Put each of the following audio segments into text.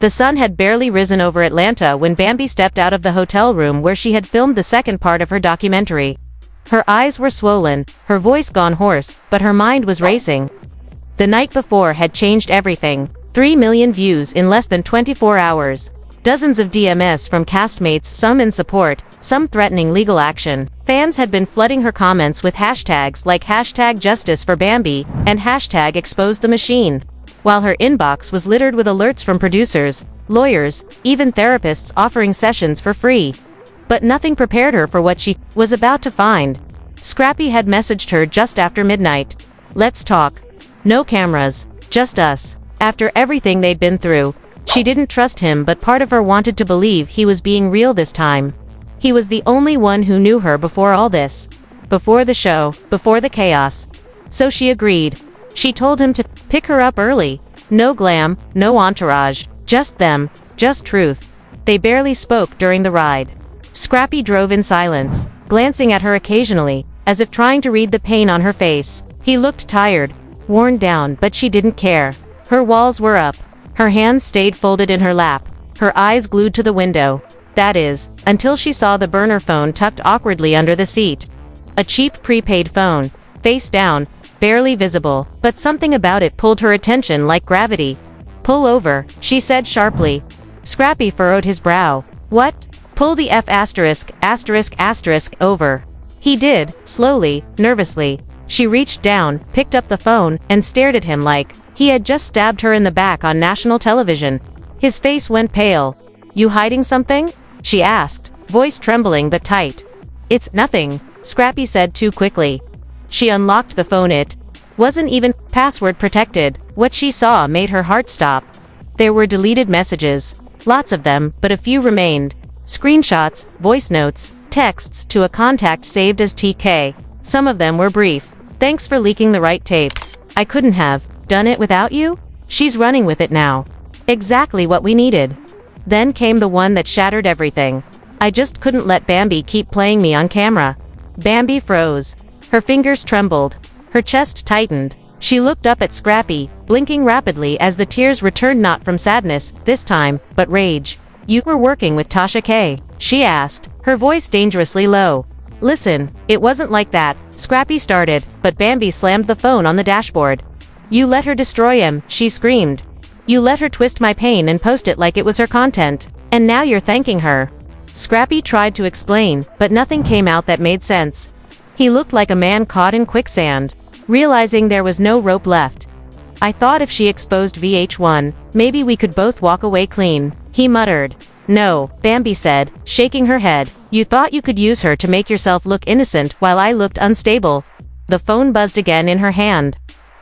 The sun had barely risen over Atlanta when Bambi stepped out of the hotel room where she had filmed the second part of her documentary. Her eyes were swollen, her voice gone hoarse, but her mind was racing. The night before had changed everything. 3 million views in less than 24 hours. Dozens of DMs from castmates, some in support, some threatening legal action. Fans had been flooding her comments with hashtags like #JusticeForBambi and #ExposeTheMachine, while her inbox was littered with alerts from producers, lawyers, even therapists offering sessions for free. But nothing prepared her for what she was about to find. Scrappy had messaged her just after midnight. "Let's talk. No cameras, just us." After everything they'd been through, she didn't trust him, but part of her wanted to believe he was being real this time. He was the only one who knew her before all this. Before the show, before the chaos. So she agreed. She told him to pick her up early. No glam, no entourage, just them, just truth. They barely spoke during the ride. Scrappy drove in silence, glancing at her occasionally, as if trying to read the pain on her face. He looked tired, worn down, but she didn't care. Her walls were up. Her hands stayed folded in her lap, her eyes glued to the window. That is, until she saw the burner phone tucked awkwardly under the seat. A cheap prepaid phone, face down, barely visible, but something about it pulled her attention like gravity. "Pull over," she said sharply. Scrappy furrowed his brow. "What?" "Pull the F*** over." He did, slowly, nervously. She reached down, picked up the phone, and stared at him like he had just stabbed her in the back on national television. His face went pale. "You hiding something?" she asked, voice trembling but tight. "It's nothing," Scrappy said too quickly. She unlocked the phone. It wasn't even password protected. What she saw made her heart stop. There were deleted messages. Lots of them, but a few remained. Screenshots, voice notes, texts to a contact saved as TK. Some of them were brief. "Thanks for leaking the right tape. I couldn't have done it without you?" "She's running with it now." Exactly what we needed. Then came the one that shattered everything. "I just couldn't let Bambi keep playing me on camera." Bambi froze. Her fingers trembled. Her chest tightened. She looked up at Scrappy, blinking rapidly as the tears returned, not from sadness, this time, but rage. "You were working with Tasha K?" she asked, her voice dangerously low. "Listen, it wasn't like that," Scrappy started, but Bambi slammed the phone on the dashboard. "You let her destroy him," she screamed. "You let her twist my pain and post it like it was her content. And now you're thanking her." Scrappy tried to explain, but nothing came out that made sense. He looked like a man caught in quicksand, realizing there was no rope left. "I thought if she exposed VH1, maybe we could both walk away clean," he muttered. "No," Bambi said, shaking her head. "You thought you could use her to make yourself look innocent while I looked unstable." The phone buzzed again in her hand.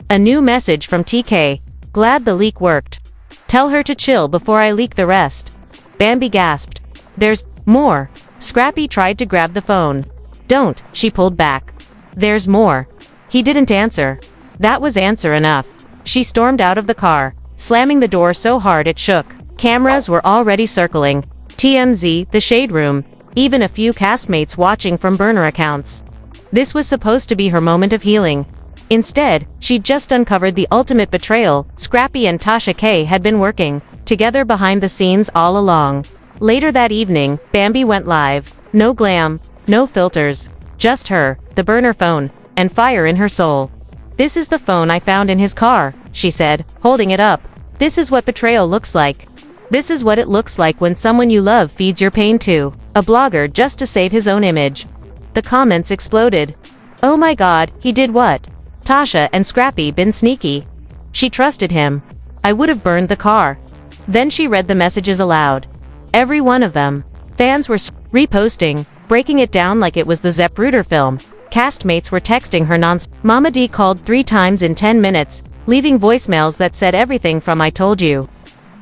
A new message from TK. "Glad the leak worked. Tell her to chill before I leak the rest." Bambi gasped. "There's more." Scrappy tried to grab the phone. "Don't," she pulled back. "There's more." He didn't answer. That was answer enough. She stormed out of the car, slamming the door so hard it shook. Cameras were already circling. TMZ, the shade room, even a few castmates watching from burner accounts. This was supposed to be her moment of healing. Instead, she'd just uncovered the ultimate betrayal. Scrappy and Tasha K had been working together behind the scenes all along. Later that evening, Bambi went live. No glam, no filters, just her, the burner phone, and fire in her soul. "This is the phone I found in his car," she said, holding it up. "This is what betrayal looks like. This is what it looks like when someone you love feeds your pain to a blogger just to save his own image." The comments exploded. "Oh my god, he did what? Tasha and Scrappy been sneaky. She trusted him. I would have burned the car." Then she read the messages aloud. Every one of them. Fans were reposting, breaking it down like it was the Zapruder film. Castmates were texting her Mama D called 3 times in 10 minutes, leaving voicemails that said everything from "I told you"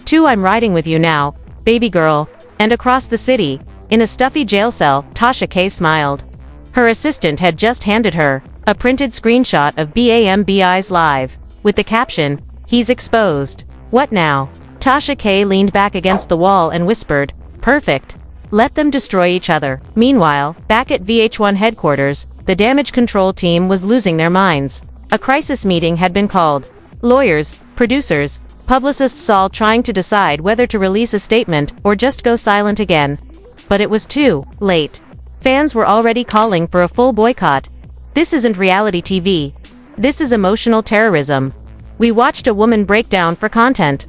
to "I'm riding with you now, baby girl." And across the city, in a stuffy jail cell, Tasha K smiled. Her assistant had just handed her a printed screenshot of Bambi's live, with the caption, "He's exposed." "What now?" Tasha K leaned back against the wall and whispered, "Perfect. Let them destroy each other." Meanwhile, back at VH1 headquarters, the damage control team was losing their minds. A crisis meeting had been called. Lawyers, producers, Publicists all trying to decide whether to release a statement or just go silent again. But it was too late. Fans were already calling for a full boycott. This isn't reality TV. This is emotional terrorism. We watched a woman break down for content.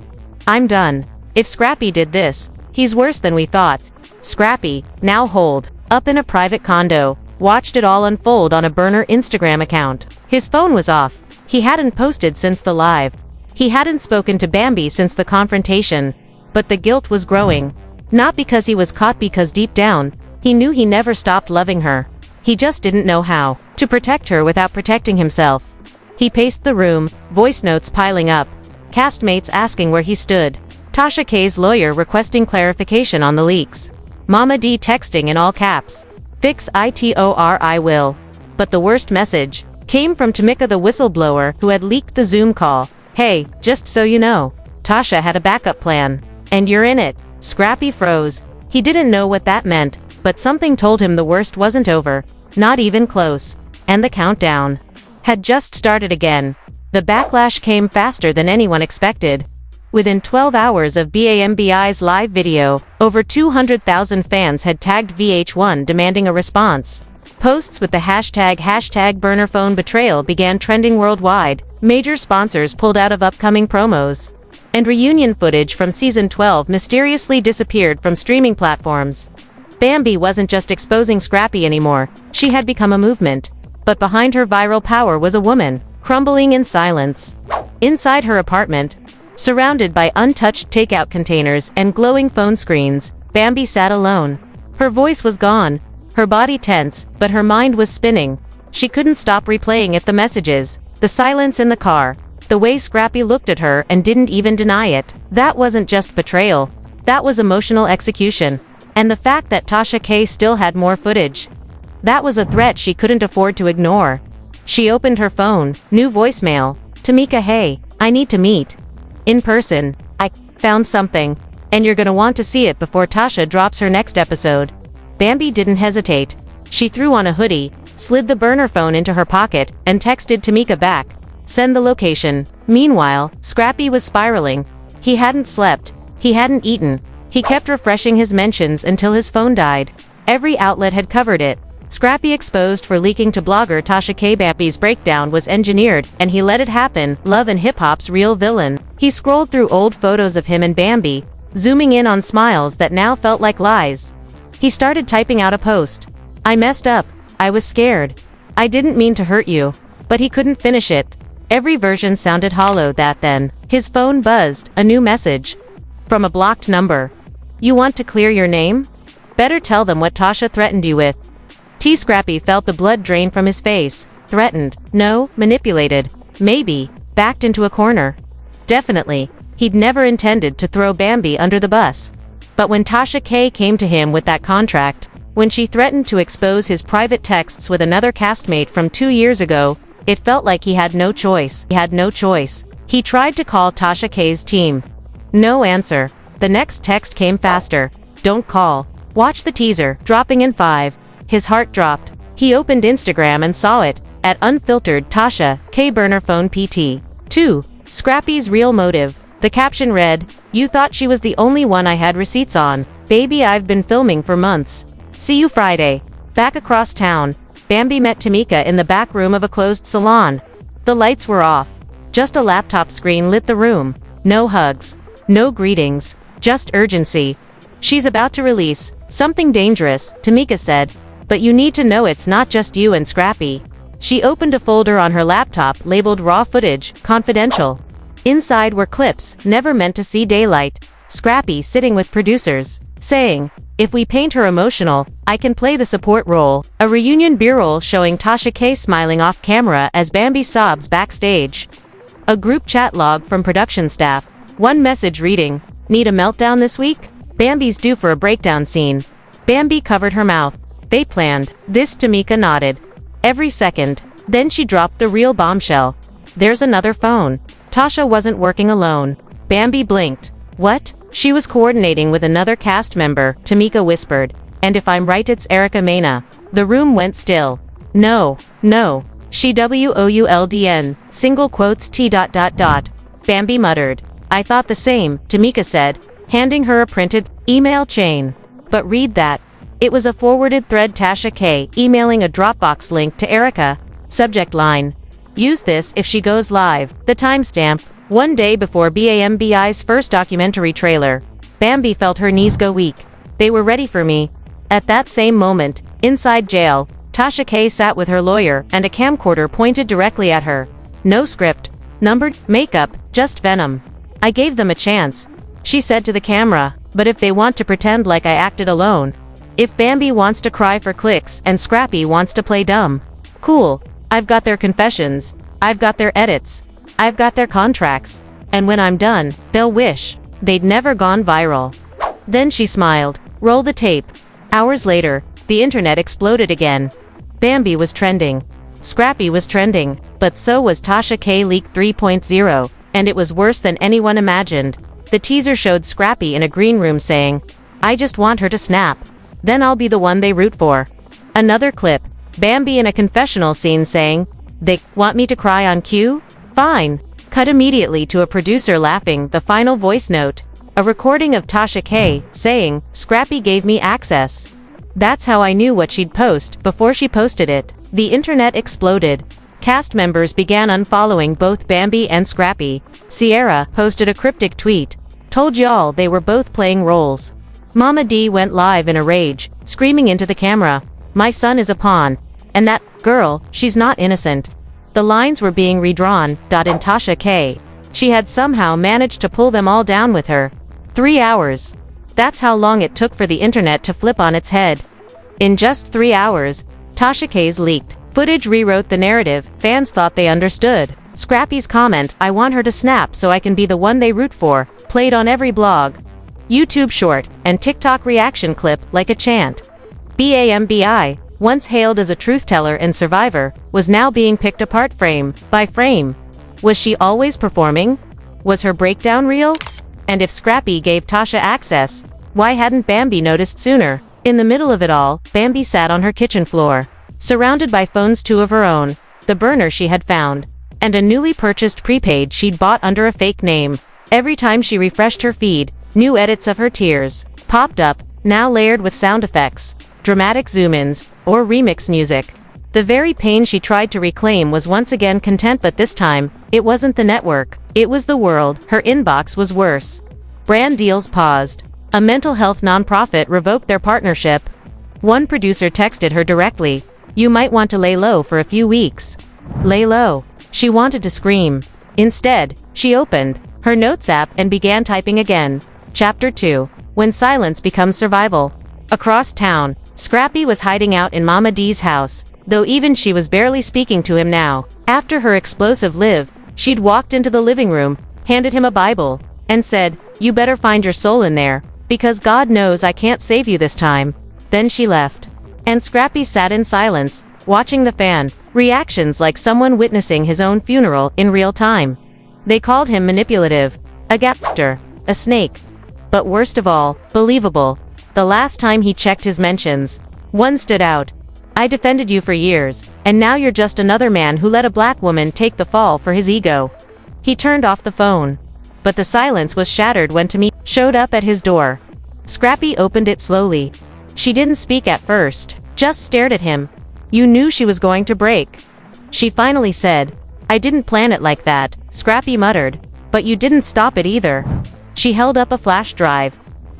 I'm done. If Scrappy did this, he's worse than we thought. Scrappy, now holed up in a private condo, watched it all unfold on a burner Instagram account. His phone was off. He hadn't posted since the live. He hadn't spoken to Bambi since the confrontation. But the guilt was growing. Not because he was caught, because deep down, he knew he never stopped loving her. He just didn't know how to protect her without protecting himself. He paced the room, voice notes piling up, castmates asking where he stood, Tasha K's lawyer requesting clarification on the leaks, Mama D texting in all caps, "Fix it or I will." But the worst message came from Tamika, the whistleblower who had leaked the Zoom call. "Hey, just so you know, Tasha had a backup plan. And you're in it." Scrappy froze. He didn't know what that meant, but something told him the worst wasn't over. Not even close. And the countdown had just started again. The backlash came faster than anyone expected. Within 12 hours of Bambi's live video, over 200,000 fans had tagged VH1 demanding a response. Posts with the hashtag #BurnerPhoneBetrayal began trending worldwide. Major sponsors pulled out of upcoming promos. And reunion footage from season 12 mysteriously disappeared from streaming platforms. Bambi wasn't just exposing Scrappy anymore, she had become a movement. But behind her viral power was a woman, crumbling in silence. Inside her apartment, surrounded by untouched takeout containers and glowing phone screens, Bambi sat alone. Her voice was gone, her body tense, but her mind was spinning. She couldn't stop replaying the messages, the silence in the car, the way Scrappy looked at her and didn't even deny it. That wasn't just betrayal. That was emotional execution. And the fact that Tasha K still had more footage. That was a threat she couldn't afford to ignore. She opened her phone, new voicemail. "Tamika, hey, I need to meet. In person. I found something. And you're gonna want to see it before Tasha drops her next episode." Bambi didn't hesitate. She threw on a hoodie, slid the burner phone into her pocket, and texted Tamika back. "Send the location." Meanwhile, Scrappy was spiraling. He hadn't slept. He hadn't eaten. He kept refreshing his mentions until his phone died. Every outlet had covered it. Scrappy exposed for leaking to blogger Tasha K. Bambi's breakdown was engineered, and he let it happen. Love and hip-hop's real villain. He scrolled through old photos of him and Bambi, zooming in on smiles that now felt like lies. He started typing out a post. "I messed up. I was scared. I didn't mean to hurt you." But he couldn't finish it. Every version sounded hollow. Then his phone buzzed, a new message. From a blocked number. "You want to clear your name? Better tell them what Tasha threatened you with." Scrappy felt the blood drain from his face. Threatened. No, manipulated. Maybe. Backed into a corner. Definitely. He'd never intended to throw Bambi under the bus. But when Tasha K came to him with that contract, when she threatened to expose his private texts with another castmate from 2 years ago, it felt like he had no choice. He tried to call Tasha K's team. No answer. The next text came faster. "Don't call. Watch the teaser." Dropping in 5. His heart dropped. He opened Instagram and saw it. At unfiltered Tasha K burner phone PT. 2. Scrappy's real motive. The caption read, "You thought she was the only one I had receipts on. Baby, I've been filming for months. See you Friday." Back across town, Bambi met Tamika in the back room of a closed salon. The lights were off. Just a laptop screen lit the room. No hugs. No greetings. Just urgency. "She's about to release something dangerous," Tamika said. "But you need to know it's not just you and Scrappy." She opened a folder on her laptop labeled "Raw Footage, Confidential." Inside were clips never meant to see daylight. Scrappy sitting with producers, saying, "If we paint her emotional, I can play the support role." A reunion B-roll showing Tasha K smiling off camera as Bambi sobs backstage. A group chat log from production staff. One message reading, "Need a meltdown this week? Bambi's due for a breakdown scene." Bambi covered her mouth. "They planned this." Tamika nodded. Every second. Then she dropped the real bombshell. "There's another phone." Tasha wasn't working alone. Bambi blinked. "What?" "She was coordinating with another cast member," Tamika whispered. "And if I'm right, it's Erica Mena." The room went still. No. She WOULDN, single quotes T. Bambi muttered. I thought the same, Tamika said, handing her a printed email chain. But read that. It was a forwarded thread. Tasha K. emailing a Dropbox link to Erica. Subject line. Use this if she goes live. The timestamp. One day before Bambi's first documentary trailer. Bambi felt her knees go weak. They were ready for me. At that same moment, inside jail, Tasha K. sat with her lawyer and a camcorder pointed directly at her. No script, numbered, makeup, just venom. I gave them a chance, she said to the camera, but if they want to pretend like I acted alone. If Bambi wants to cry for clicks and Scrappy wants to play dumb. Cool, I've got their confessions, I've got their edits, I've got their contracts, and when I'm done, they'll wish they'd never gone viral. Then she smiled. Roll the tape. Hours later, the internet exploded again. Bambi was trending. Scrappy was trending, but so was Tasha K. Leak 3.0, and it was worse than anyone imagined. The teaser showed Scrappy in a green room saying, I just want her to snap. Then I'll be the one they root for. Another clip, Bambi in a confessional scene saying, they want me to cry on cue? Fine. Cut immediately to a producer laughing. The final voice note. A recording of Tasha K. saying, Scrappy gave me access. That's how I knew what she'd post before she posted it. The internet exploded. Cast members began unfollowing both Bambi and Scrappy. Sierra posted a cryptic tweet. Told y'all they were both playing roles. Mama D went live in a rage, screaming into the camera, my son is a pawn. And that girl, she's not innocent. The lines were being redrawn. In Tasha K. She had somehow managed to pull them all down with her. 3 hours. That's how long it took for the internet to flip on its head. In just 3 hours, Tasha K's leaked footage rewrote the narrative. Fans thought they understood. Scrappy's comment, I want her to snap so I can be the one they root for, played on every blog, YouTube short, and TikTok reaction clip like a chant. Bambi, once hailed as a truth-teller and survivor, was now being picked apart frame by frame. Was she always performing? Was her breakdown real? And if Scrappy gave Tasha access, why hadn't Bambi noticed sooner? In the middle of it all, Bambi sat on her kitchen floor, surrounded by phones, 2 of her own, the burner she had found, and a newly purchased prepaid she'd bought under a fake name. Every time she refreshed her feed, new edits of her tears popped up, now layered with sound effects, dramatic zoom-ins, or remix music. The very pain she tried to reclaim was once again content, but this time, it wasn't the network, it was the world. Her inbox was worse. Brand deals paused. A mental health nonprofit revoked their partnership. One producer texted her directly, you might want to lay low for a few weeks. Lay low. She wanted to scream. Instead, she opened her notes app and began typing again. Chapter 2. When silence becomes survival. Across town, Scrappy was hiding out in Mama D's house, though even she was barely speaking to him now. After her explosive live, she'd walked into the living room, handed him a Bible, and said, you better find your soul in there, because God knows I can't save you this time. Then she left. And Scrappy sat in silence, watching the fan reactions like someone witnessing his own funeral in real time. They called him manipulative, a gapster, a snake. But worst of all, believable. The last time he checked his mentions, one stood out. I defended you for years, and now you're just another man who let a black woman take the fall for his ego. He turned off the phone. But the silence was shattered when Tamika showed up at his door. Scrappy opened it slowly. She didn't speak at first, just stared at him. You knew she was going to break. She finally said, I didn't plan it like that, Scrappy muttered. But you didn't stop it either. She held up a flash drive.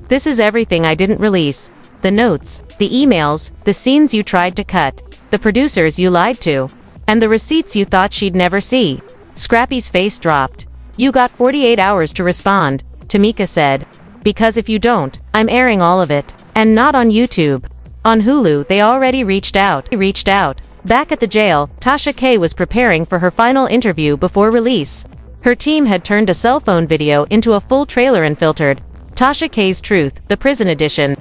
This is everything I didn't release. The notes, the emails, the scenes you tried to cut, the producers you lied to, and the receipts you thought she'd never see. Scrappy's face dropped. You got 48 hours to respond, Tamika said. Because if you don't, I'm airing all of it. And not on YouTube. On Hulu, they already reached out. Back at the jail, Tasha K was preparing for her final interview before release. Her team had turned a cell phone video into a full trailer and filtered Tasha K's Truth, the prison edition.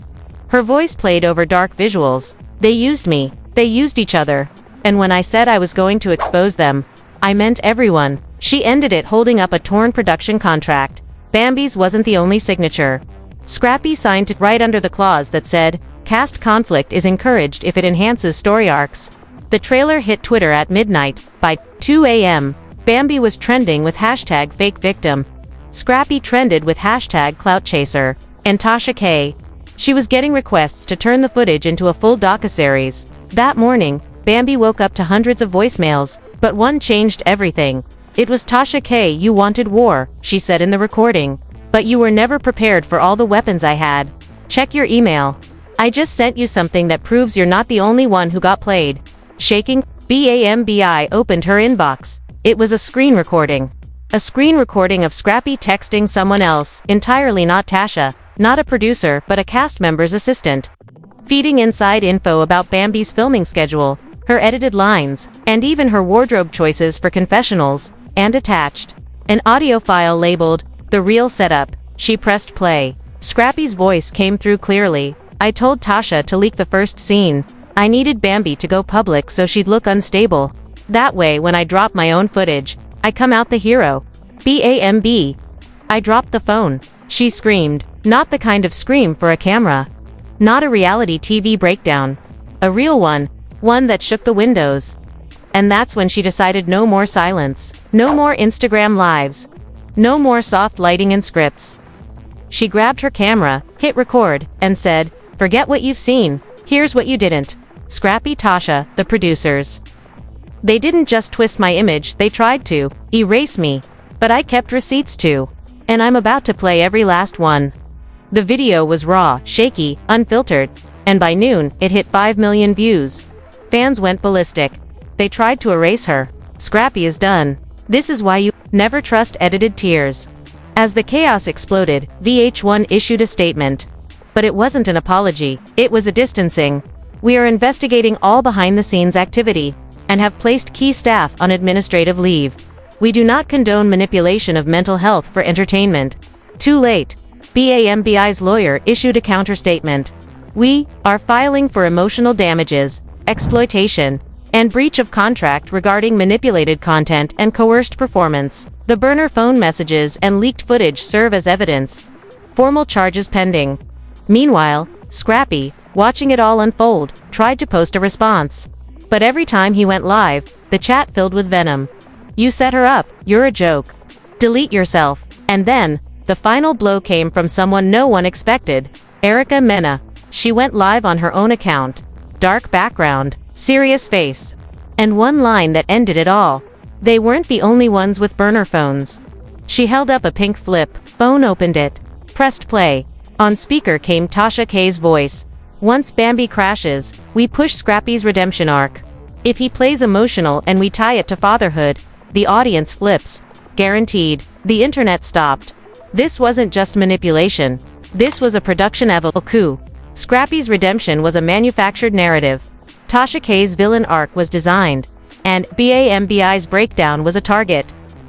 Her voice played over dark visuals. They used me. They used each other. And when I said I was going to expose them, I meant everyone. She ended it holding up a torn production contract. Bambi's wasn't the only signature. Scrappy signed it right under the clause that said, cast conflict is encouraged if it enhances story arcs. The trailer hit Twitter at midnight. By 2 a.m., Bambi was trending with hashtag fake victim. Scrappy trended with hashtag #CloutChaser, and Tasha K. She was getting requests to turn the footage into a full docuseries. That morning, Bambi woke up to hundreds of voicemails, but one changed everything. "It was Tasha K. You wanted war," she said in the recording. "But you were never prepared for all the weapons I had. Check your email. I just sent you something that proves you're not the only one who got played." Shaking, Bambi opened her inbox. It was a screen recording. A screen recording of Scrappy texting someone else, entirely not Tasha, not a producer but a cast member's assistant. Feeding inside info about Bambi's filming schedule, her edited lines, and even her wardrobe choices for confessionals, and attached an audio file labeled, "The Real Setup." She pressed play. Scrappy's voice came through clearly. "I told Tasha to leak the first scene. I needed Bambi to go public so she'd look unstable. That way when I drop my own footage, I come out the hero. Bambi. I dropped the phone." She screamed, not the kind of scream for a camera. Not a reality TV breakdown. A real one that shook the windows. And that's when she decided no more silence. No more Instagram lives. No more soft lighting and scripts. She grabbed her camera, hit record, and said, "Forget what you've seen. Here's what you didn't." Scrappy, Tasha, the producers. "They didn't just twist my image, they tried to erase me. But I kept receipts too. And I'm about to play every last one." The video was raw, shaky, unfiltered, and by noon, it hit 5 million views. Fans went ballistic. They tried to erase her. Scrappy is done. This is why you never trust edited tears. As the chaos exploded, VH1 issued a statement. But it wasn't an apology, it was a distancing. "We are investigating all behind-the-scenes activity, and have placed key staff on administrative leave. We do not condone manipulation of mental health for entertainment." Too late. Bambi's lawyer issued a counter-statement. "We are filing for emotional damages, exploitation, and breach of contract regarding manipulated content and coerced performance. The burner phone messages and leaked footage serve as evidence. Formal charges pending." Meanwhile, Scrappy, watching it all unfold, tried to post a response. But every time he went live, the chat filled with venom. "You set her up, you're a joke. Delete yourself." And then, the final blow came from someone no one expected. Erica Mena. She went live on her own account. Dark background, serious face, and one line that ended it all. They weren't the only ones with burner phones. She held up a pink flip phone, opened it, pressed play. On speaker came Tasha K's voice. "Once Bambi crashes, we push Scrappy's redemption arc. If he plays emotional and we tie it to fatherhood, the audience flips. Guaranteed." The internet stopped. This wasn't just manipulation. This was a production coup. Scrappy's redemption was a manufactured narrative. Tasha K's villain arc was designed. And Bambi's breakdown was a target.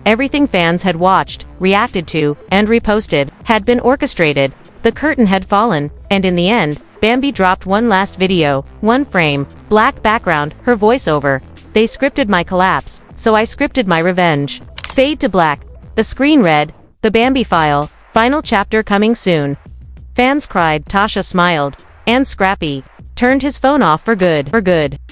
Everything fans had watched, reacted to, and reposted had been orchestrated. The curtain had fallen, and in the end, Bambi dropped one last video, one frame, black background, her voiceover. "They scripted my collapse, so I scripted my revenge." Fade to black. The screen read, "The Bambi File, final chapter coming soon." Fans cried, Tasha smiled, and Scrappy turned his phone off for good.